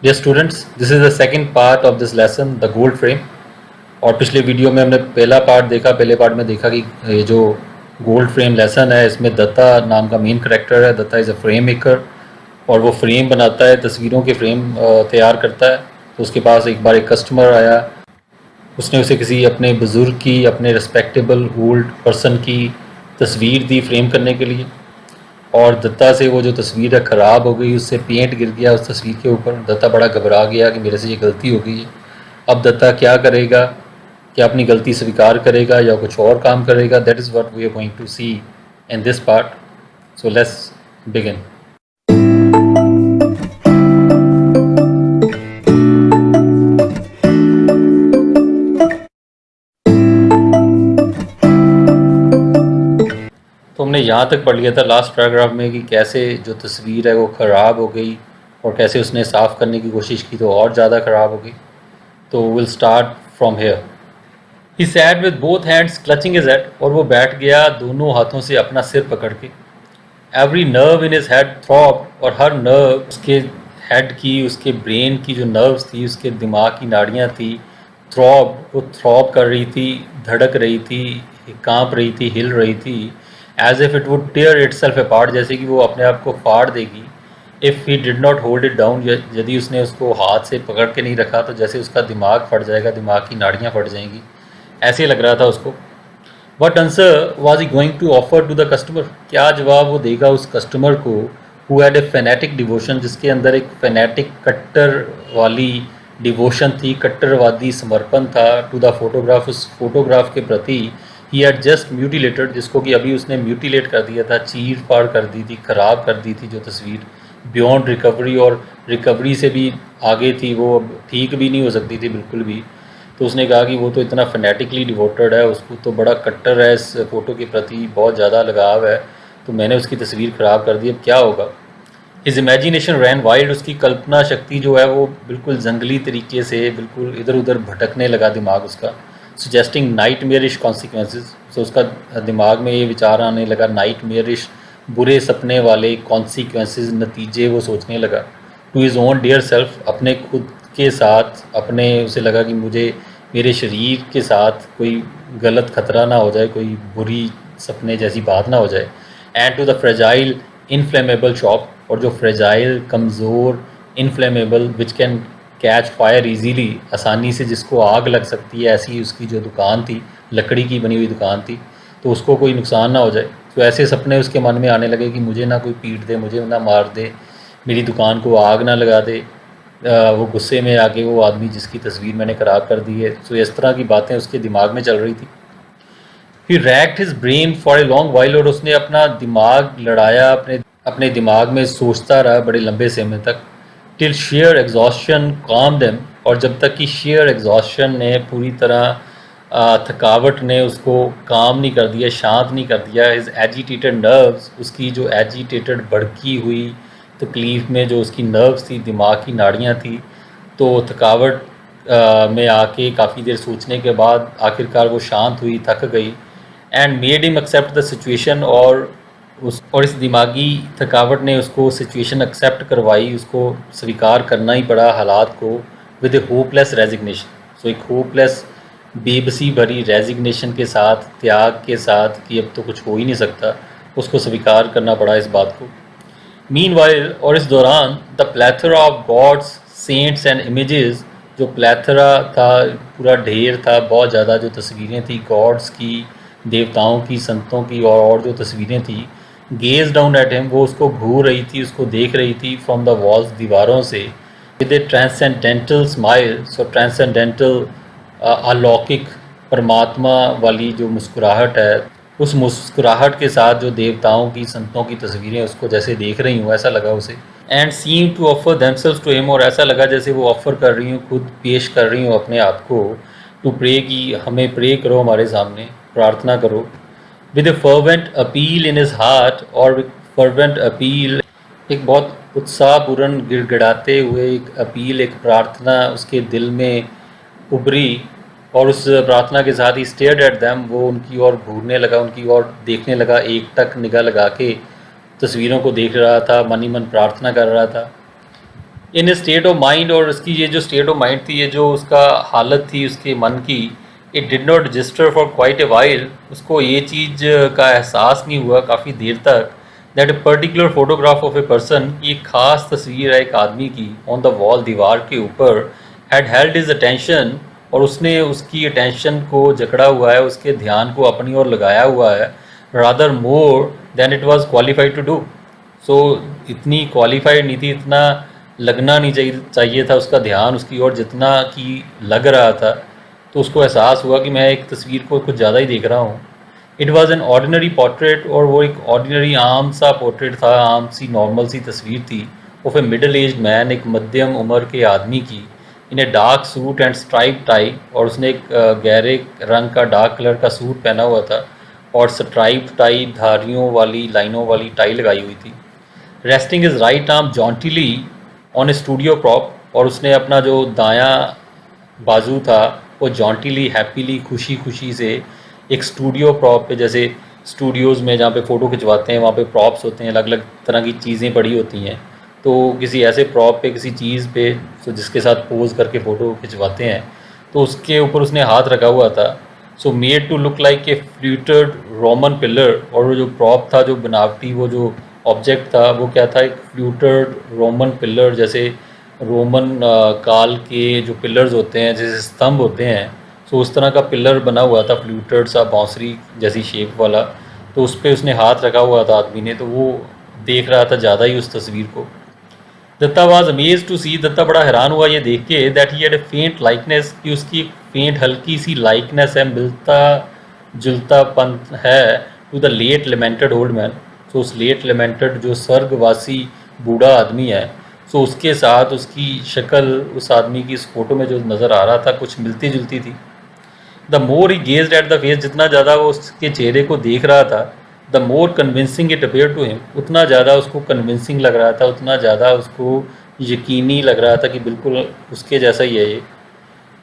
Dear students, this is the second part of this lesson, the gold frame. और पिछले video में हमने पहला पार्ट देखा। पहले पार्ट में देखा कि ये जो गोल्ड फ्रेम लेसन है इसमें दत्ता नाम का मेन करेक्टर है। Datta is a frame maker और वो फ्रेम बनाता है, तस्वीरों के फ्रेम तैयार करता है। तो उसके पास एक बार एक कस्टमर आया, उसने उसे किसी अपने बुज़ुर्ग की, अपने रिस्पेक्टेबल ओल्ड पर्सन की तस्वीर दी फ्रेम करने के लिए। और दत्ता से वो जो तस्वीर है ख़राब हो गई, उससे पेंट गिर गया उस तस्वीर के ऊपर। दत्ता बड़ा घबरा गया कि मेरे से ये गलती हो गई है। अब दत्ता क्या करेगा? क्या अपनी गलती स्वीकार करेगा या कुछ और काम करेगा? That is what we are going to see in this part. So let's begin. तो हमने यहाँ तक पढ़ लिया था लास्ट पैराग्राफ में कि कैसे जो तस्वीर है वो ख़राब हो गई और कैसे उसने साफ़ करने की कोशिश की तो और ज़्यादा ख़राब हो गई। तो will start from here. He sad with both hands clutching his head, और वो बैठ गया दोनों हाथों से अपना सिर पकड़ के। Every nerve in his head throb, और हर नर्व उसके हेड की, उसके ब्रेन की जो नर्व्स थी, उसके दिमाग की नाड़ियाँ थी, थ्रॉब, वो थ्रॉब कर रही थी, धड़क रही थी, कांप रही थी, हिल रही थी। As if it would tear itself apart, जैसे कि वो अपने आप को फाड़ देगी। If he did not hold it down, यदि उसने उसको हाथ से पकड़ के नहीं रखा तो जैसे उसका दिमाग फट जाएगा, दिमाग की नाड़ियाँ फट जाएंगी, ऐसे लग रहा था उसको। What answer was he going to offer to the customer, क्या जवाब वो देगा उस कस्टमर को who had a fanatic devotion, जिसके अंदर एक फेनेटिक कट्टर वाली डिवोशन थी, कट्टरवादी समर्पण था टू द फोटोग्राफ, उस फोटोग्राफ के प्रति। ही हैड जस्ट म्यूटिलेटेड, जिसको कि अभी उसने म्यूटिलेट कर दिया था, चीर फाड़ कर दी थी, ख़राब कर दी थी जो तस्वीर, बियॉन्ड रिकवरी, और रिकवरी से भी आगे थी, वो अब ठीक भी नहीं हो सकती थी बिल्कुल भी। तो उसने कहा कि वो तो इतना फनेटिकली डिवोटेड है, उसको तो बड़ा कट्टर है, इस फ़ोटो के प्रति बहुत ज़्यादा लगाव है, तो मैंने उसकी तस्वीर ख़राब कर दी, अब क्या होगा। हिज इमेजिनेशन रैन वाइल्ड, उसकी कल्पना शक्ति जो है वो बिल्कुल जंगली तरीके से बिल्कुल इधर उधर भटकने लगा दिमाग उसका। सजेस्टिंग नाइट मेयरिश कॉन्सिक्वेंसेज, तो उसका दिमाग में ये विचार आने लगा, नाइट मेयरिश, बुरे सपने वाले कॉन्सिक्वेंसेज, नतीजे वो सोचने लगा। To his own dear self, अपने खुद के साथ, अपने उसे लगा कि मुझे मेरे शरीर के साथ कोई गलत खतरा ना हो जाए, कोई बुरी सपने जैसी बात ना हो जाए। And to the fragile inflammable shop, और जो फ्रेजाइल, कमज़ोर, inflammable, which can catch fire easily, आसानी से जिसको आग लग सकती है, ऐसी उसकी जो दुकान थी, लकड़ी की बनी हुई दुकान थी, तो उसको कोई नुकसान ना हो जाए। तो ऐसे सपने उसके मन में आने लगे कि मुझे ना कोई पीट दे, मुझे ना मार दे, मेरी दुकान को आग ना लगा दे। वो गुस्से में आके वो आदमी जिसकी तस्वीर मैंने ख़राब कर दी है। तो इस तरह की बातें उसके दिमाग में चल रही थी। He racked his brain for a long while, और उसने अपना दिमाग लड़ाया, अपने दिमाग में सोचता रहा बड़े लंबे समय तक। टिल शेयर एग्जॉस्शन काम देम, और जब तक कि शेयर एग्जॉस्शन ने पूरी तरह थकावट ने उसको काम नहीं कर दिया, शांत नहीं कर दिया। इज एजिटेटेड नर्व्स, उसकी जो एजिटेटेड भड़की हुई तकलीफ़ में जो उसकी नर्व्स थी, दिमाग की नाड़ियाँ थी, तो थकावट में आके काफ़ी देर सोचने के बाद आखिरकार वो शांत हुई, थक गई। And made him accept the situation, और इस दिमागी थकावट ने उसको सिचुएशन एक्सेप्ट करवाई, उसको स्वीकार करना ही पड़ा हालात को, विद ए होपलेस रेजिग्नेशन। सो एक होपलेस, बेबसी भरी रेजिग्नेशन के साथ, त्याग के साथ कि अब तो कुछ हो ही नहीं सकता, उसको स्वीकार करना पड़ा इस बात को। मीनवाइल, और इस दौरान, the plethora of gods, saints and images, जो प्लेथरा था, पूरा ढेर था, बहुत ज़्यादा जो तस्वीरें थी गॉड्स की, देवताओं की, संतों की, और जो तस्वीरें थी, गेज डाउन एट हिम, वो उसको घूर रही थी, उसको देख रही थी, फ्रॉम द वॉल्स, दीवारों से, with A transcendental smile. So transcendental, अलौकिक, परमात्मा वाली जो मुस्कुराहट है, उस मुस्कुराहट के साथ जो देवताओं की, संतों की तस्वीरें उसको जैसे देख रही हूँ, ऐसा लगा उसे। And seem to offer themselves to him, और ऐसा लगा जैसे वो ऑफ़र कर रही हूँ, खुद पेश कर रही हूँ अपने आप को, टू प्रे, की हमें प्रे करो, हमारे सामने प्रार्थना करो। With A fervent appeal in his heart, और फर्वेंट अपील, एक बहुत उत्साहपूर्ण गिड़गिड़ाते हुए एक अपील, एक प्रार्थना उसके दिल में उभरी। और उस प्रार्थना के साथ ही स्टेयर्ड एट दैम, वो उनकी ओर घूरने लगा, उनकी ओर देखने लगा, एक टक निगाह लगा के तस्वीरों को देख रहा था, मन ही मन प्रार्थना कर रहा था। इन स्टेट ऑफ माइंड, और उसकी ये जो स्टेट ऑफ माइंड थी, ये जो उसका हालत थी उसके मन की, it did not register for quite a while. उसको ये चीज़ का एहसास नहीं हुआ काफ़ी देर तक that a particular photograph of a person, की खास तस्वीर है एक आदमी की ऑन द वॉल, दीवार के ऊपर, हैड हेल्ड हिज अटेंशन, और उसने उसकी अटेंशन को जकड़ा हुआ है, उसके ध्यान को अपनी ओर लगाया हुआ है, rather more than it was qualified to do. So इतनी क्वालिफाइड नहीं थी, इतना लगना नहीं चाहिए था उसका ध्यान उसकी ओर जितना कि लग रहा था। तो उसको एहसास हुआ कि मैं एक तस्वीर को कुछ ज़्यादा ही देख रहा हूँ। It was an ordinary portrait, और वो एक ऑर्डिनरी आम सा पोर्ट्रेट था, आम सी नॉर्मल सी तस्वीर थी of a middle aged man, एक मध्यम उम्र के आदमी की, in a dark suit and stripe tie, और उसने एक गहरे रंग का डार्क कलर का सूट पहना हुआ था और स्ट्राइप टाई, धारियों वाली लाइनों वाली टाई लगाई हुई थी। Resting his right arm jauntily on a studio prop, और उसने अपना जो दायां बाजू था वो जॉन्टिली, हैप्पीली, खुशी खुशी से एक स्टूडियो प्रॉप पे, जैसे स्टूडियोज़ में जहाँ पे फ़ोटो खिंचवाते हैं वहाँ पे प्रॉप्स होते हैं, अलग अलग तरह की चीज़ें पड़ी होती हैं, तो किसी ऐसे प्रॉप पे, किसी चीज़ पे, तो जिसके साथ पोज करके फ़ोटो खिंचवाते हैं, तो उसके ऊपर उसने हाथ रखा हुआ था। So made to look like a fluted Roman pillar, और वो जो प्रॉप था, जो बनावटी वो जो ऑब्जेक्ट था, वो क्या था, एक फ्लूटेड रोमन पिलर, जैसे रोमन काल के जो पिलर्स होते हैं, जैसे स्तंभ होते हैं, सो उस तरह का पिलर बना हुआ था, फ्लूटेड सा, बांसुरी जैसी शेप वाला। तो उस पर उसने हाथ रखा हुआ था आदमी ने, तो वो देख रहा था ज़्यादा ही उस तस्वीर को। दत्ता वाज अमेज टू सी, दत्ता बड़ा हैरान हुआ ये देख के, दैट ही हैड ए फेंट लाइकनेस, कि उसकी एक फेंट हल्की सी लाइकनेस है, मिलता जुलतापन है, to the late lamented old man. So उस लेट लेमेंटेड जो स्वर्गवासी बूढ़ा आदमी है, सो उसके साथ उसकी शक्ल उस आदमी की इस फोटो में जो नज़र आ रहा था कुछ मिलती जुलती थी। The more he gazed at the face, जितना ज़्यादा वो उसके चेहरे को देख रहा था, the more convincing it appear to him, उतना ज़्यादा उसको कन्विंसिंग लग रहा था, उतना ज़्यादा उसको यकीनी लग रहा था कि बिल्कुल उसके जैसा ही है ये।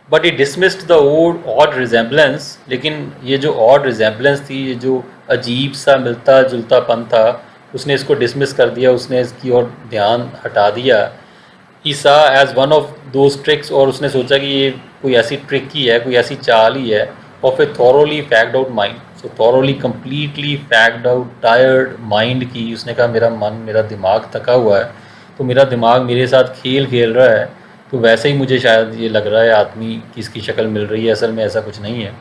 But he dismissed the odd resemblance, लेकिन ये जो ऑड रिजेम्बलेंस थी, ये जो अजीब सा मिलता जुलतापन था, उसने इसको डिसमिस कर दिया, उसने इसकी ओर ध्यान हटा दिया। He saw as one of those tricks, और उसने सोचा कि ये कोई ऐसी ट्रिक ही है, कोई ऐसी चाल ही है, of a thoroughly fagged out mind. So thoroughly, completely fagged out, tired mind की। उसने कहा मेरा मन, मेरा दिमाग थका हुआ है, तो मेरा दिमाग मेरे साथ खेल खेल रहा है, तो वैसे ही मुझे शायद ये लग रहा है आदमी की इसकी शक्ल मिल रही है, असल में ऐसा कुछ नहीं है।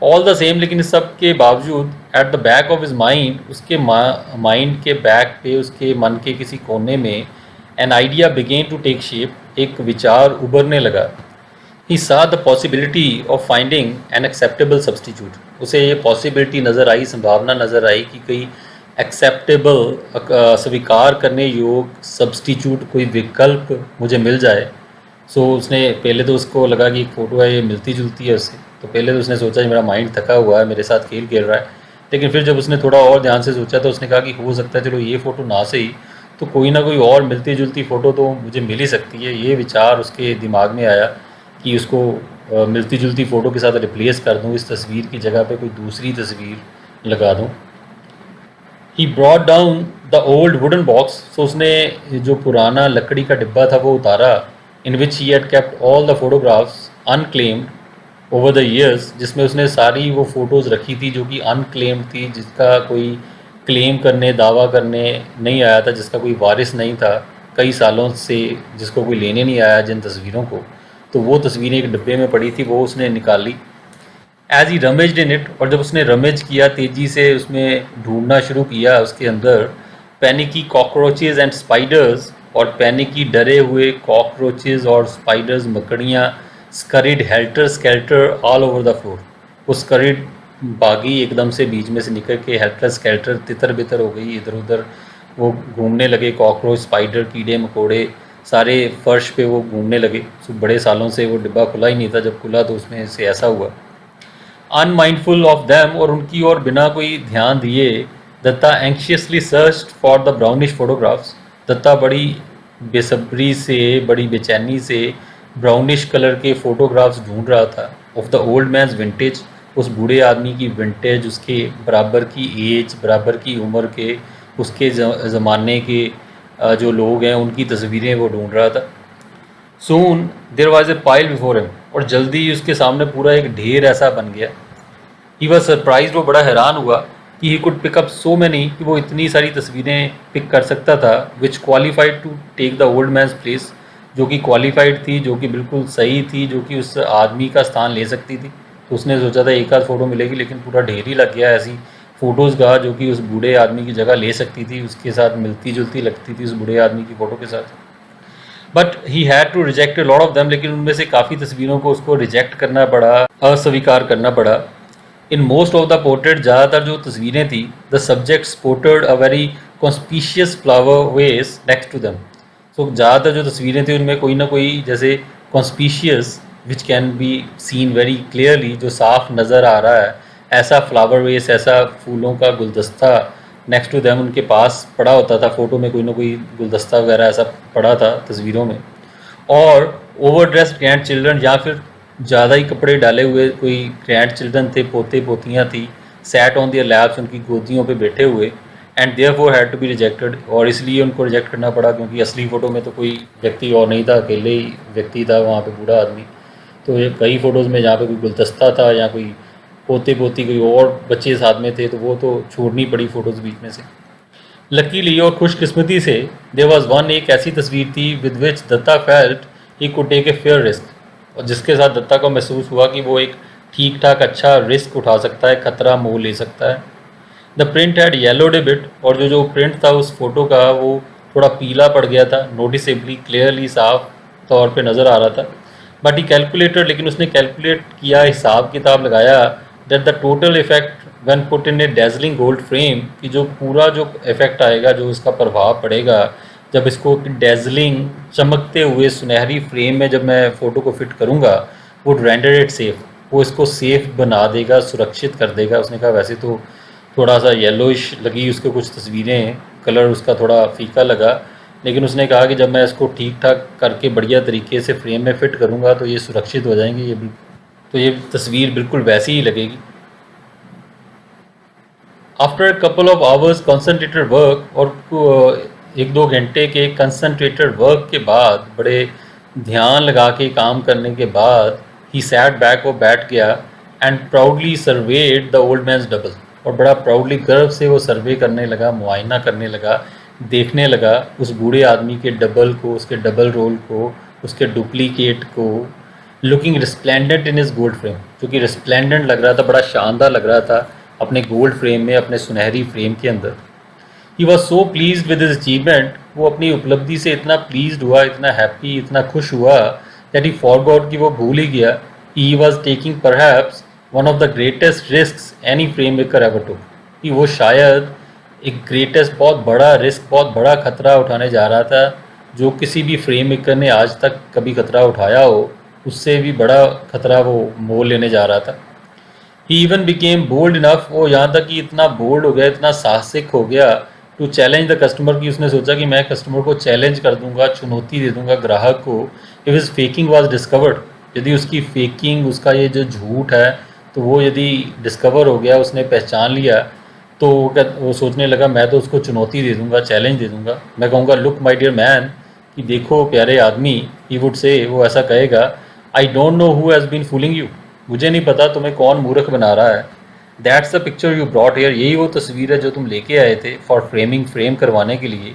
ऑल द सेम, लेकिन इस सब के बावजूद, at the back of his mind, उसके माइंड के बैक पे, उसके मन के किसी कोने में, an idea began to take shape, एक विचार उभरने लगा। He saw the possibility of finding an acceptable substitute, उसे ये पॉसिबिलिटी नज़र आई, संभावना नज़र आई कि कोई एक्सेप्टेबल, स्वीकार करने योग सब्सटीट्यूट, कोई विकल्प मुझे मिल जाए। सो उसने पहले तो उसको लगा कि एक फ़ोटो है, ये मिलती जुलती है उससे, तो पहले तो उसने सोचा कि मेरा माइंड थका हुआ है, मेरे साथ खेल खेल रहा है। लेकिन फिर जब उसने थोड़ा और ध्यान से सोचा तो उसने कहा कि हो सकता है चलो ये फ़ोटो ना सही, तो कोई ना कोई और मिलती जुलती फ़ोटो तो मुझे मिल ही सकती है। ये विचार उसके दिमाग में आया कि उसको मिलती जुलती फ़ोटो के साथ रिप्लेस कर दूँ, इस तस्वीर की जगह पे कोई दूसरी तस्वीर लगा दूँ। He brought down the old wooden box, so उसने जो पुराना लकड़ी का डिब्बा था वो उतारा, in which he had kept all the photographs unclaimed over the years, जिसमें उसने सारी वो फ़ोटोज़ रखी थी जो कि अनक्लेम्ड थी, जिसका कोई क्लेम करने, दावा करने नहीं आया था, जिसका कोई वारिस नहीं था कई सालों से, जिसको कोई लेने नहीं आया जिन तस्वीरों को। तो वो तस्वीरें एक डिब्बे में पड़ी थी, वो उसने निकाली। एज ही रमेज्ड इन इट, और जब उसने रमेज किया, तेज़ी से उसमें ढूंढना शुरू किया उसके अंदर, पैनिकी कॉकरोचेज़ एंड स्पाइडर्स, और पैनिकी डरे हुए कॉकरोचेज़ और स्पाइडर्स, मकड़ियाँ, scurried helter skelter all over the floor. वो स्करिड भागी एकदम से बीच में से निकल के, हेल्टर स्केल्टर तितर बितर हो गई, इधर उधर वो घूमने लगे, कॉकरोच, स्पाइडर, कीड़े मकोड़े सारे फर्श पे वो घूमने लगे। सो बड़े सालों से वो डिब्बा खुला ही नहीं था, जब खुला तो उसमें से ऐसा हुआ। अनमाइंडफुल ऑफ दैम, और उनकी ओर बिना कोई ध्यान दिए, Datta anxiously searched for the brownish photographs. Datta बड़ी बेसब्री से, बड़ी बेचैनी से ब्राउनिश कलर के फ़ोटोग्राफ्स ढूंढ रहा था, of the old man's vintage, उस बूढ़े आदमी की विंटेज, उसके बराबर की एज, बराबर की उम्र के, उसके ज़माने के जो लोग हैं उनकी तस्वीरें वो ढूंढ रहा था। Soon there was a pile before him, और जल्दी ही उसके सामने पूरा एक ढेर ऐसा बन गया। ही वॉज सरप्राइज, वो बड़ा हैरान हुआ कि he could pick up so many, कि वो इतनी सारी तस्वीरें पिक कर सकता था, which qualified to take the old man's place, जो कि क्वालिफाइड थी, जो कि बिल्कुल सही थी, जो कि उस आदमी का स्थान ले सकती थी। तो उसने सोचा था एक आध फ़ोटो मिलेगी, लेकिन पूरा ढेर ही लग गया ऐसी फ़ोटोज़ का जो कि उस बूढ़े आदमी की जगह ले सकती थी, उसके साथ मिलती जुलती लगती थी उस बूढ़े आदमी की फ़ोटो के साथ। But he had to reject lot of them, लेकिन उनमें से काफ़ी तस्वीरों को उसको रिजेक्ट करना पड़ा, अस्वीकार करना पड़ा। In most of the portrait, ज़्यादातर जो तस्वीरें थी, the subjects portrayed a very conspicuous flower vase next to them. So ज़्यादातर जो तस्वीरें थी उनमें कोई ना कोई जैसे conspicuous, which can be seen very clearly, जो साफ नज़र आ रहा है, ऐसा फ्लावर वेस, ऐसा फूलों का गुलदस्ता नेक्स्ट टू देम उनके पास पड़ा होता था। फ़ोटो में कोई ना कोई गुलदस्ता वगैरह ऐसा पड़ा था तस्वीरों में। और ओवर ड्रेस्ड ग्रैंड चिल्ड्रन, या फिर ज़्यादा ही कपड़े डाले हुए कोई ग्रैंड चिल्ड्रन थे, पोते पोतियाँ थी, सैट ऑन दियर लैब्स, उनकी गोदियों पे बैठे हुए, and therefore had to be rejected, और इसलिए उनको रिजेक्ट करना पड़ा क्योंकि असली फ़ोटो में तो कोई व्यक्ति और नहीं था, अकेले ही व्यक्ति था वहाँ पे, बूढ़ा आदमी। तो ये कई फ़ोटोज़ में जहाँ पे कोई गुलदस्ता था या कोई पोते पोती कोई और बच्चे साथ में थे, तो वो तो छोड़नी पड़ी फ़ोटोज़ बीच में से। लकीली और खुशकिस्मती से देयर वाज वन, एक ऐसी तस्वीर थी with which Datta felt he could take a fair risk, और जिसके साथ दत्ता को महसूस हुआ कि वो एक ठीक ठाक अच्छा रिस्क उठा सकता है, खतरा मोल ले सकता है। The print had yellowed a bit, और जो प्रिंट था उस फोटो का वो थोड़ा पीला पड़ गया था, नोटिसेबली, क्लियरली, साफ तौर पे नज़र आ रहा था। बट ही कैलकुलेटेड, लेकिन उसने कैलकुलेट किया, हिसाब किताब लगाया, that the total effect when put in A dazzling gold frame, कि जो पूरा जो इफेक्ट आएगा, जो इसका प्रभाव पड़ेगा जब इसको डेजलिंग चमकते हुए सुनहरी फ्रेम में जब मैं फ़ोटो को फिट करूँगा, वो रेंडर इट सेफ, वो इसको सेफ बना देगा, सुरक्षित कर देगा। उसने कहा वैसे तो थोड़ा सा येलोइश लगी उसके कुछ तस्वीरें, कलर उसका थोड़ा फीका लगा, लेकिन उसने कहा कि जब मैं इसको ठीक ठाक करके बढ़िया तरीके से फ्रेम में फिट करूँगा तो ये सुरक्षित हो जाएंगे, तो ये तस्वीर बिल्कुल वैसी ही लगेगी। After couple of hours concentrated work, और एक दो घंटे के कंसंट्रेटेड वर्क के बाद, बड़े ध्यान लगा के काम करने के बाद, ही सैट बैक, वो बैठ गया, and proudly served the old man's double, और बड़ा प्राउडली, गर्व से वो सर्वे करने लगा, मुआयना करने लगा, देखने लगा उस बूढ़े आदमी के डबल को, उसके डबल रोल को, उसके डुप्लीकेट को, looking resplendent in is gold frame, जो कि रिस्प्लेंडेंट लग रहा था, बड़ा शानदार लग रहा था अपने गोल्ड फ्रेम में, अपने सुनहरी फ्रेम के अंदर। He was so please with his achievement, वो अपनी उपलब्धि से इतना प्लीज हुआ, इतना हैप्पी, इतना खुश हुआ, दैट ही फॉरगॉट, कि वो भूल ही गया he was taking perhaps one of the greatest risk any frame maker ever took, कि वो शायद एक ग्रेटेस्ट, बहुत बड़ा रिस्क, बहुत बड़ा खतरा उठाने जा रहा था, जो किसी भी फ्रेम मेकर ने आज तक कभी खतरा उठाया हो, उससे भी बड़ा खतरा वो मोल लेने जा रहा था। ही इवन बिकेम बोल्ड इनफ, वो यहाँ तक कि इतना बोल्ड हो गया, इतना साहसिक हो गया, टू चैलेंज द कस्टमर, की उसने सोचा कि मैं कस्टमर को चैलेंज कर दूंगा, चुनौती दे दूंगा ग्राहक को, if his faking was discovered, यदि उसकी फेकिंग, उसका ये जो झूठ है, तो वो यदि डिस्कवर हो गया, उसने पहचान लिया, तो वो सोचने लगा मैं तो उसको चुनौती दे दूंगा, चैलेंज दे दूंगा, मैं कहूँगा लुक माई डियर मैन, कि देखो प्यारे आदमी, ही वुड से, वो ऐसा कहेगा, I don't know who has been fooling you, मुझे नहीं पता तुम्हें कौन मूर्ख बना रहा है, that's the picture you brought here, यही वो तस्वीर है जो तुम लेके आए थे फॉर फ्रेमिंग, फ्रेम करवाने के लिए,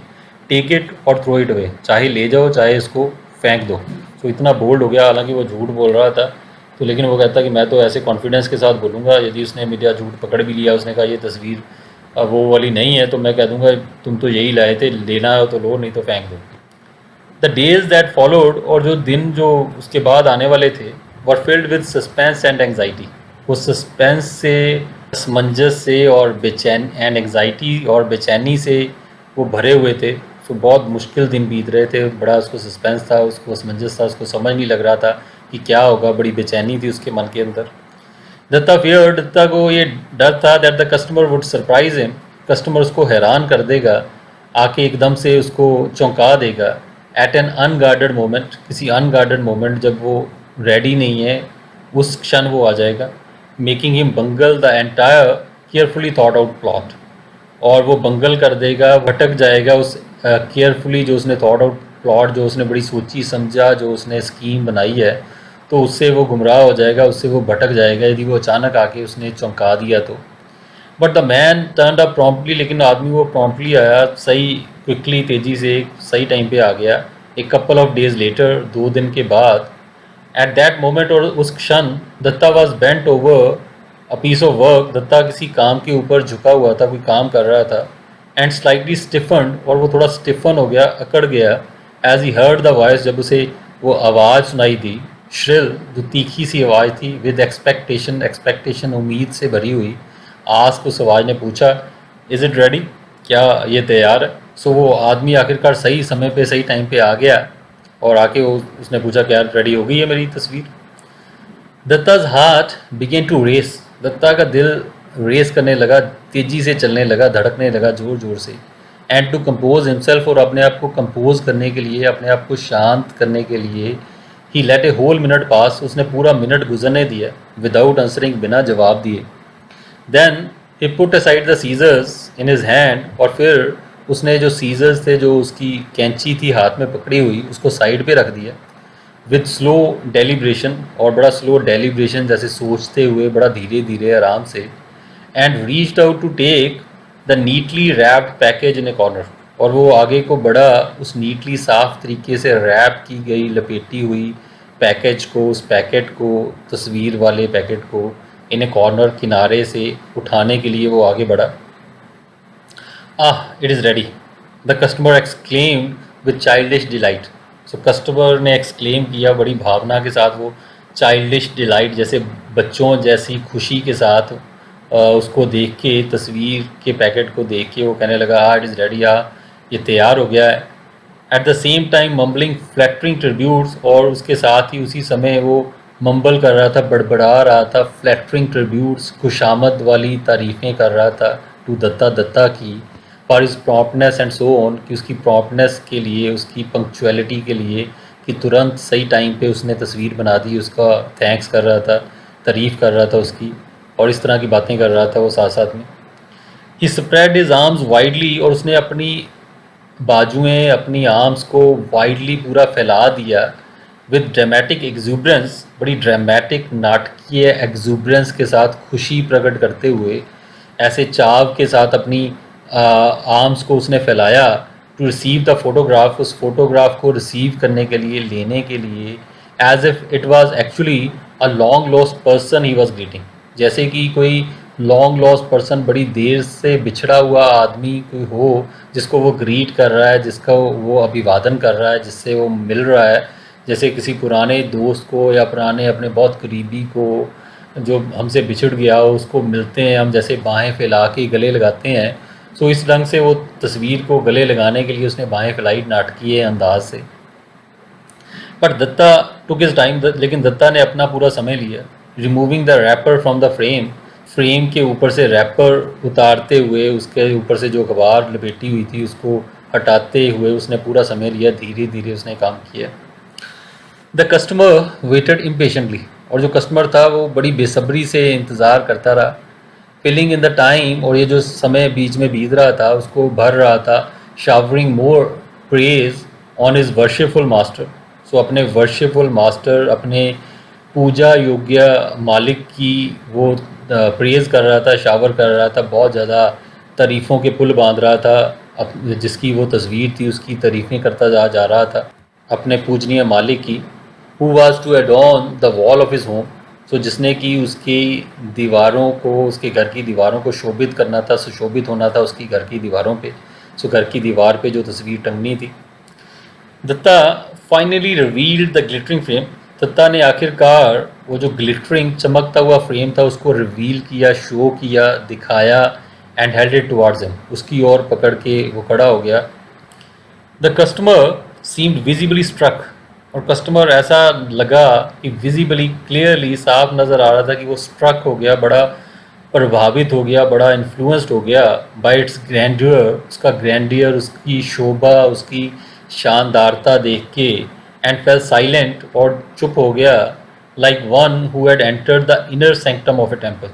टेक इट और थ्रो इट अवे, चाहे ले जाओ चाहे इसको फेंक दो। तो इतना बोल्ड हो गया, हालांकि वो झूठ बोल रहा था, तो लेकिन वो कहता कि मैं तो ऐसे कॉन्फिडेंस के साथ बोलूँगा, यदि उसने मेरा झूठ पकड़ भी लिया, उसने कहा ये तस्वीर वो वाली नहीं है, तो मैं कह दूँगा तुम तो यही लाए थे, लेना हो तो लो, नहीं तो फेंक दो। द डेज दैट फॉलोड, और जो दिन जो उसके बाद आने वाले थे, were filled with suspense and anxiety, वो सस्पेंस से, असमंजस से, और बेचैन एंड एंग्जाइटी, और बेचैनी से वो भरे हुए थे। तो बहुत मुश्किल दिन बीत रहे थे, बड़ा उसको सस्पेंस था, उसको असमंजस था, उसको समझ नहीं लग रहा था कि क्या होगा, बड़ी बेचैनी थी उसके मन के अंदर। दत्ता फियर, दत्ता को ये डर था that the customer would surprise him, customer उसको हैरान कर देगा, आके एकदम से उसको चौंका देगा, एट एन अनगार्डेड मोमेंट, किसी अनगार्डेड मोमेंट, जब वो रेडी नहीं है उस क्षण वो आ जाएगा, making him bungle the entire carefully thought out plot, और वो बंगल कर देगा, भटक जाएगा उस केयरफुली जो उसने थॉट आउट प्लॉट, जो उसने बड़ी सोची समझा, जो उसने स्कीम बनाई है, तो उससे वो गुमराह हो जाएगा, उससे वो भटक जाएगा यदि वो अचानक आके उसने चौंका दिया तो। But the man turn up promptly, लेकिन आदमी वो प्रॉम्प्टली आया, सही क्विकली, तेज़ी से, सही टाइम पे आ गया। एक कपल ऑफ डेज लेटर, 2 दिन के बाद, एट दैट मोमेंट, और उस क्षण, Datta was bent over a piece of work, Datta किसी काम के ऊपर झुका हुआ था, कोई काम कर रहा था, एंड स्लाइटली स्टिफन्ड, और वो थोड़ा स्टिफन हो गया, अकड़ गया, as he heard the voice, जब उसे वो आवाज़ सुनाई दी, श्रिल, जो तीखी सी आवाज़ थी, विद एक्सपेक्टेशन, एक्सपेक्टेशन, उम्मीद से भरी हुई। आस्क, उस आवाज़ ने पूछा, इज़ इट रेडी, क्या ये तैयार है? सो वो आदमी आखिरकार सही समय पे, सही टाइम पे आ गया, और आके उसने पूछा, क्या रेडी हो गई है मेरी तस्वीर? Datta's heart began to race, दत्ता का दिल रेस करने लगा, तेज़ी से चलने लगा, धड़कने लगा ज़ोर ज़ोर से। एंड टू कंपोज हिमसेल्फ, और अपने आप को कंपोज करने के लिए, अपने आप को शांत करने के लिए, ही लेट ए होल मिनट पास, उसने पूरा मिनट गुजरने दिया, विदाउट आंसरिंग, बिना जवाब दिए। Then he put aside the scissors in his hand, और फिर उसने जो सीजर्स थे, जो उसकी कैंची थी हाथ में पकड़ी हुई, उसको साइड पे रख दिया, विथ स्लो डेलिब्रेशन, और बड़ा स्लो डेलिब्रेशन, जैसे सोचते हुए, बड़ा धीरे धीरे आराम से, and reached out to take the neatly wrapped package in a corner, और वो आगे को बढ़ा, उस नीटली साफ तरीके से रैप की गई, लपेटी हुई पैकेज को, उस पैकेट को, तस्वीर वाले पैकेट को, इन ए कॉर्नर, किनारे से उठाने के लिए वो आगे बढ़ा। It is ready, the customer exclaimed with childish delight, so customer ने एक्सक्लेम किया बड़ी भावना के साथ, वो चाइल्डिश डिलाइट, जैसे बच्चों जैसी खुशी के साथ, उसको देख के, तस्वीर के पैकेट को देख के वो कहने लगा, इट इज़ रेडी, ये तैयार हो गया है। At the same time mumbling flattering tributes, और उसके साथ ही उसी समय वो मम्बल कर रहा था, बड़बड़ा रहा था, फ्लैटरिंग ट्रिब्यूट्स, खुशामद वाली तारीफ़ें कर रहा था, टू दत्ता, दत्ता की, for is promptness and so on, कि उसकी प्रॉम्प्टनेस के लिए, उसकी पंक्चुअलिटी के लिए, कि तुरंत सही टाइम पे उसने तस्वीर बना दी, उसका थैंक्स कर रहा था, तारीफ़ कर रहा था उसकी, और इस तरह की बातें कर रहा था वो साथ साथ में। ही स्प्रेड हिज आर्म्स वाइडली, और उसने अपनी बाजुएं, अपनी आर्म्स को वाइडली पूरा फैला दिया, विद ड्रामेटिक एग्जूबरेंस, बड़ी ड्रामेटिक नाटकीय एग्जूबरेंस के साथ, खुशी प्रकट करते हुए, ऐसे चाव के साथ अपनी आर्म्स को उसने फैलाया, टू रिसीव द फोटोग्राफ, उस फोटोग्राफ को रिसीव करने के लिए, लेने के लिए, as if it was actually a long lost person he was greeting, जैसे कि कोई लॉन्ग लॉस्ट पर्सन, बड़ी देर से बिछड़ा हुआ आदमी कोई हो, जिसको वो ग्रीट कर रहा है, जिसका वो अभिवादन कर रहा है, जिससे वो मिल रहा है, जैसे किसी पुराने दोस्त को, या पुराने अपने बहुत करीबी को जो हमसे बिछड़ गया हो, उसको मिलते हैं हम, जैसे बाहें फैला के गले लगाते हैं। सो इस ढंग से वो तस्वीर को गले लगाने के लिए उसने बाहें फैलाई नाटकीय अंदाज से। But Datta took his time, लेकिन दत्ता ने अपना पूरा समय लिया, removing the wrapper from the frame, frame के ऊपर से रैपर उतारते हुए, उसके ऊपर से जो अखबार लपेटी हुई थी उसको हटाते हुए उसने पूरा समय लिया, धीरे धीरे उसने काम किया। द कस्टमर वेटेड इम्पेशेंटली, और जो कस्टमर था वो बड़ी बेसब्री से इंतज़ार करता रहा, फिलिंग इन द टाइम, और ये जो समय बीच में बीत रहा था उसको भर रहा था, showering more praise on his worshipful master, so अपने वर्शिपफुल मास्टर, अपने पूजा योग्य मालिक की वो प्रेज़ कर रहा था, शावर कर रहा था, बहुत ज़्यादा तारीफ़ों के पुल बांध रहा था, जिसकी वो तस्वीर थी उसकी तारीफ़ें करता जा रहा था अपने पूजनीय मालिक की, who was to adorn the wall of his home, so जिसने कि उसकी दीवारों को, उसके घर की दीवारों को शोभित करना था, सुशोभित होना था उसकी घर की दीवारों पे, सो घर की दीवार पे जो तस्वीर टंगनी थी। Datta finally revealed the glittering frame, Datta ने आखिरकार वो जो ग्लिटरिंग चमकता हुआ फ्रेम था उसको रिवील किया, शो किया, दिखाया, and held it towards him, उसकी ओर पकड़ के वो खड़ा हो गया। The customer seemed visibly struck, और कस्टमर ऐसा लगा कि विजिबली, क्लियरली, साफ नज़र आ रहा था कि वो स्ट्रक हो गया, बड़ा प्रभावित हो गया, बड़ा इन्फ्लुएंस्ड हो गया बाय इट्स ग्रैंडियर, उसका ग्रैंडियर, उसकी शोभा, उसकी शानदारता देख के, एंड फेल साइलेंट, और चुप हो गया, like one who had entered the inner sanctum of A temple,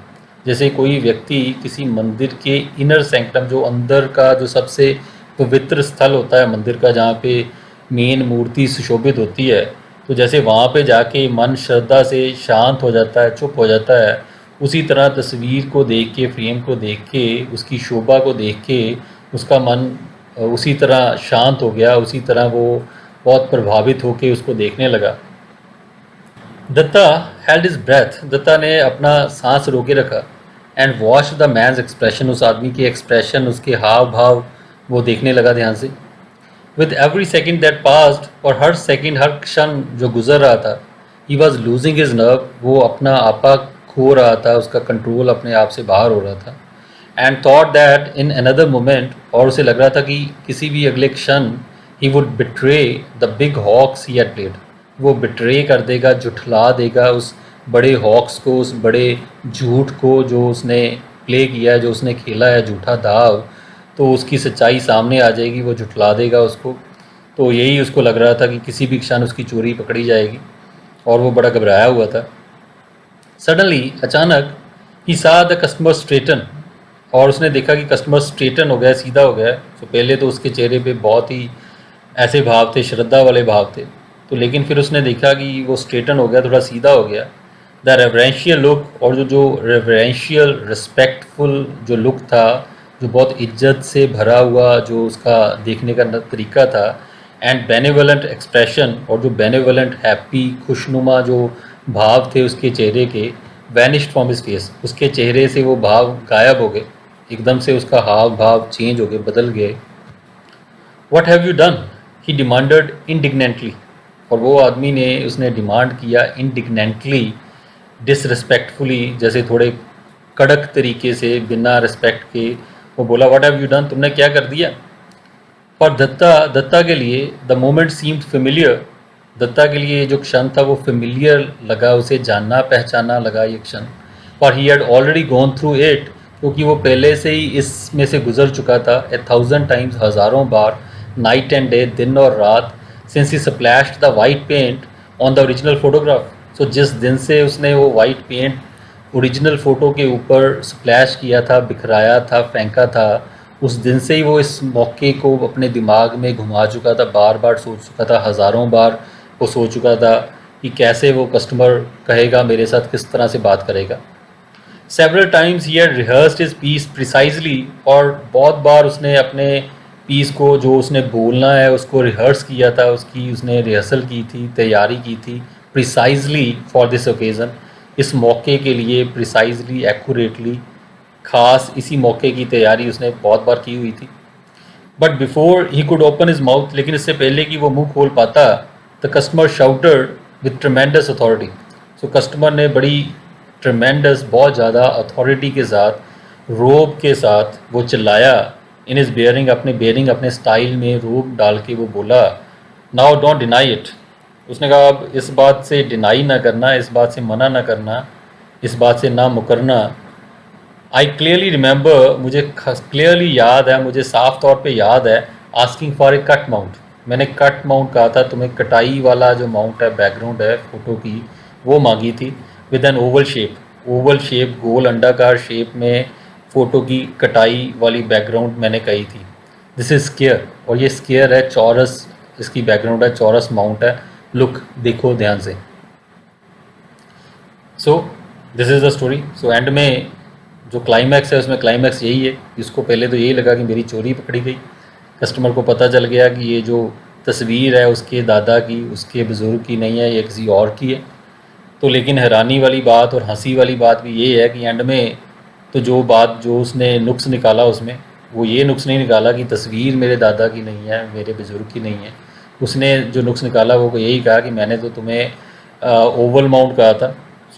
जैसे कोई व्यक्ति किसी मंदिर के इनर सैंक्टम, जो अंदर का जो सबसे पवित्र स्थल होता है मंदिर का, जहाँ पे मेन मूर्ति सुशोभित होती है, तो जैसे वहाँ पे जाके मन श्रद्धा से शांत हो जाता है, चुप हो जाता है, उसी तरह तस्वीर को देख के, फ्रेम को देख के, उसकी शोभा को देख के उसका मन उसी तरह शांत हो गया, उसी तरह वो बहुत प्रभावित होके उसको देखने लगा। Datta held his breath, Datta ने अपना सांस रोके रखा, and watch the man's expression, उस आदमी के एक्सप्रेशन, उसके हाव भाव वो देखने लगा ध्यान से। With every second that passed, और हर सेकेंड, हर क्षण जो गुजर रहा था, he was losing his nerve, वो अपना आपा खो रहा था, उसका कंट्रोल अपने आप से बाहर हो रहा था। And thought that in another moment, और उसे लग रहा था कि किसी भी अगले क्षण he would betray the big hoax he had played, वो बिट्रे कर देगा, जुठला देगा उस बड़े हॉक्स को, उस बड़े झूठ को जो उसने प्ले किया है, जो उसने खेला है झूठा दाव, तो उसकी सच्चाई सामने आ जाएगी, वो जुठला देगा उसको। तो यही उसको लग रहा था कि किसी भी क्षण उसकी चोरी पकड़ी जाएगी, और वो बड़ा घबराया हुआ था। सडनली, अचानक, ही सा द कस्टमर स्ट्रेटन, और उसने देखा कि कस्टमर स्ट्रेटन हो गया, सीधा हो गया। तो पहले तो उसके चेहरे पे बहुत ही ऐसे भाव थे, श्रद्धा वाले भाव थे, तो लेकिन फिर उसने देखा कि वो स्ट्रेटन हो गया, थोड़ा सीधा हो गया। द रेवरेंशियल लुक, और जो रेवरेंशियल रिस्पेक्टफुल जो लुक था, जो बहुत इज्जत से भरा हुआ जो उसका देखने का तरीका था, एंड बेनेवलेंट एक्सप्रेशन, और जो बेनेवलेंट हैप्पी खुशनुमा जो भाव थे उसके चेहरे के, वैनिश्ड फ्रॉम हिज फेस, उसके चेहरे से वो भाव गायब हो गए, एकदम से उसका हाव भाव चेंज हो गए, बदल गए। What have you done, he demanded indignantly, और वो आदमी ने, उसने डिमांड किया इंडिग्नेंटली, डिसरिस्पेक्टफुली, जैसे थोड़े कड़क तरीके से, बिना रिस्पेक्ट के वो बोला, व्हाट हैव यू डन, तुमने क्या कर दिया। पर दत्ता के लिए the moment seemed familiar, Datta के लिए जो क्षण था वो फेमिलियर लगा, उसे जानना पहचाना लगा ये क्षण। पर he had already gone through it, क्योंकि वो पहले से ही इसमें से गुजर चुका था, 1000 टाइम्स, हज़ारों बार, नाइट एंड डे, दिन और रात, since he splashed the white paint on the original photograph. So जिस दिन से उसने वो वाइट पेंट ओरिजिनल फ़ोटो के ऊपर स्प्लैश किया था, बिखराया था, फेंका था, उस दिन से ही वो इस मौके को अपने दिमाग में घुमा चुका था, बार बार सोच चुका था, हज़ारों बार वो सोच चुका था कि कैसे वो कस्टमर कहेगा मेरे साथ, किस तरह से बात करेगा। Several times he had rehearsed his piece precisely, और बहुत बार उसने अपने पीस को, जो उसने बोलना है, उसको रिहर्स किया था, उसकी उसने रिहर्सल की थी, तैयारी की थी, प्रिसाइजली फॉर दिस ओकेज़न, इस मौके के लिए, प्रिसाइजली, एक्यूरेटली, ख़ास इसी मौके की तैयारी उसने बहुत बार की हुई थी। But before he could open his mouth, लेकिन इससे पहले कि वो मुंह खोल पाता, the customer shouted with tremendous authority, so customer ने बड़ी ट्रमेंडस, बहुत ज़्यादा अथॉरिटी के साथ, रोब के साथ वो चिल्लाया, इन इज़ बेयरिंग, अपने बेयरिंग, अपने स्टाइल में रोब डाल के वो बोला, नाउ डोंट डिनाई इट, उसने कहा अब इस बात से डिनाई ना करना, इस बात से मना ना करना, इस बात से ना मुकरना। आई क्लियरली रिमेंबर, मुझे क्लियरली याद है, मुझे साफ तौर पे याद है, asking for a cut mount, मैंने कट माउंट कहा था तुम्हें, कटाई वाला जो माउंट है, बैकग्राउंड है फ़ोटो की, वो मांगी थी, with an oval shape, oval shape, गोल अंडाकार शेप में फ़ोटो की कटाई वाली बैकग्राउंड मैंने कही थी। दिस इज़ स्क्वायर, और ये स्क्वायर है, चौरस इसकी बैकग्राउंड है, चौरस माउंट है, लुक देखो ध्यान से। So this is the story. So and में जो क्लाइमैक्स है, उसमें क्लाइमैक्स यही है, इसको पहले तो यही लगा कि मेरी चोरी पकड़ी गई, कस्टमर को पता चल गया कि ये जो तस्वीर है उसके दादा की, उसके बुज़ुर्ग की नहीं है, ये किसी और की है। तो लेकिन हैरानी वाली बात और हंसी वाली बात भी ये है कि एंड में तो जो बात, जो उसने नुक्स निकाला उसमें, वो ये नुक्स नहीं निकाला कि तस्वीर मेरे दादा की नहीं है, मेरे बुज़ुर्ग की नहीं है। उसने जो नुक्स निकाला वो यही कहा कि मैंने तो तुम्हें ओवल माउंट कहा था,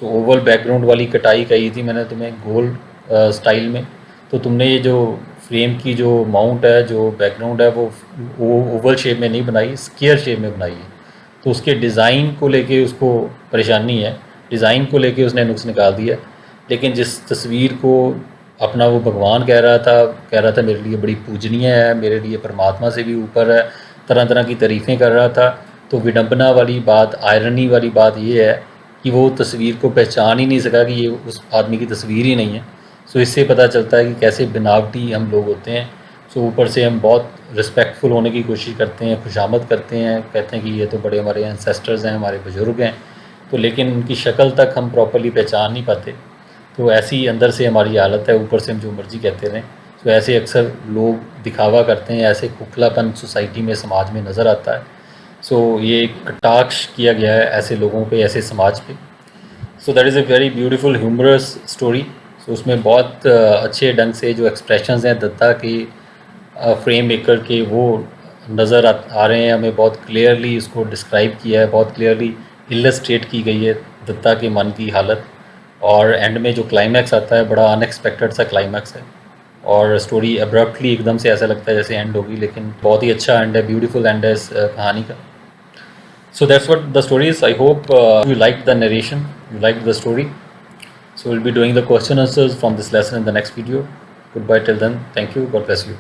सो ओवल बैकग्राउंड वाली कटाई कही थी मैंने तुम्हें, गोल स्टाइल में, तो तुमने ये जो फ्रेम की जो माउंट है, जो बैकग्राउंड है, वो ओवल शेप में नहीं बनाई, स्क्वायर शेप में बनाई है। तो उसके डिज़ाइन को लेके उसको परेशानी है, डिज़ाइन को लेके उसने नुक्स निकाल दिया। लेकिन जिस तस्वीर को अपना वो भगवान कह रहा था मेरे लिए बड़ी पूजनीय है, मेरे लिए परमात्मा से भी ऊपर है, तरह तरह की तारीफ़ें कर रहा था, तो विडंबना वाली बात, आयरनी वाली बात ये है कि वो तस्वीर को पहचान ही नहीं सका कि ये उस आदमी की तस्वीर ही नहीं है। सो इससे पता चलता है कि कैसे बनावटी हम लोग होते हैं, सो ऊपर से हम बहुत रिस्पेक्टफुल होने की कोशिश करते हैं, खुशामद करते हैं, कहते हैं कि ये तो बड़े हमारे एंसेस्टर्स हैं, हमारे बुज़ुर्ग हैं, तो लेकिन उनकी शक्ल तक हम प्रॉपर्ली पहचान नहीं पाते। तो ऐसी अंदर से हमारी हालत है, ऊपर से हम जो मर्ज़ी कहते रहें। तो ऐसे अक्सर लोग दिखावा करते हैं, ऐसे खोखलापन सोसाइटी में, समाज में नज़र आता है। सो ये कटाक्ष किया गया है ऐसे लोगों पे, ऐसे समाज पे। So that is a very beautiful humorous story. So उसमें बहुत अच्छे ढंग से जो एक्सप्रेशंस हैं दत्ता के फ्रेम मेकर के, वो नज़र आ रहे हैं हमें। बहुत क्लियरली इसको डिस्क्राइब किया है, बहुत क्लियरली इलस्ट्रेट की गई है दत्ता के मन की हालत। और एंड में जो क्लाइमैक्स आता है, बड़ा अनएक्सपेक्टेड सा क्लाइमैक्स है, और स्टोरी अब्रप्टली एकदम से ऐसा लगता है जैसे एंड होगी, लेकिन बहुत ही अच्छा एंड है, ब्यूटीफुल एंड है इस कहानी का। So that's what the story is. I hope you liked the narration, you liked the story. So we'll be doing the question answers from this lesson in the next video. Goodbye till then. Thank you. God bless you.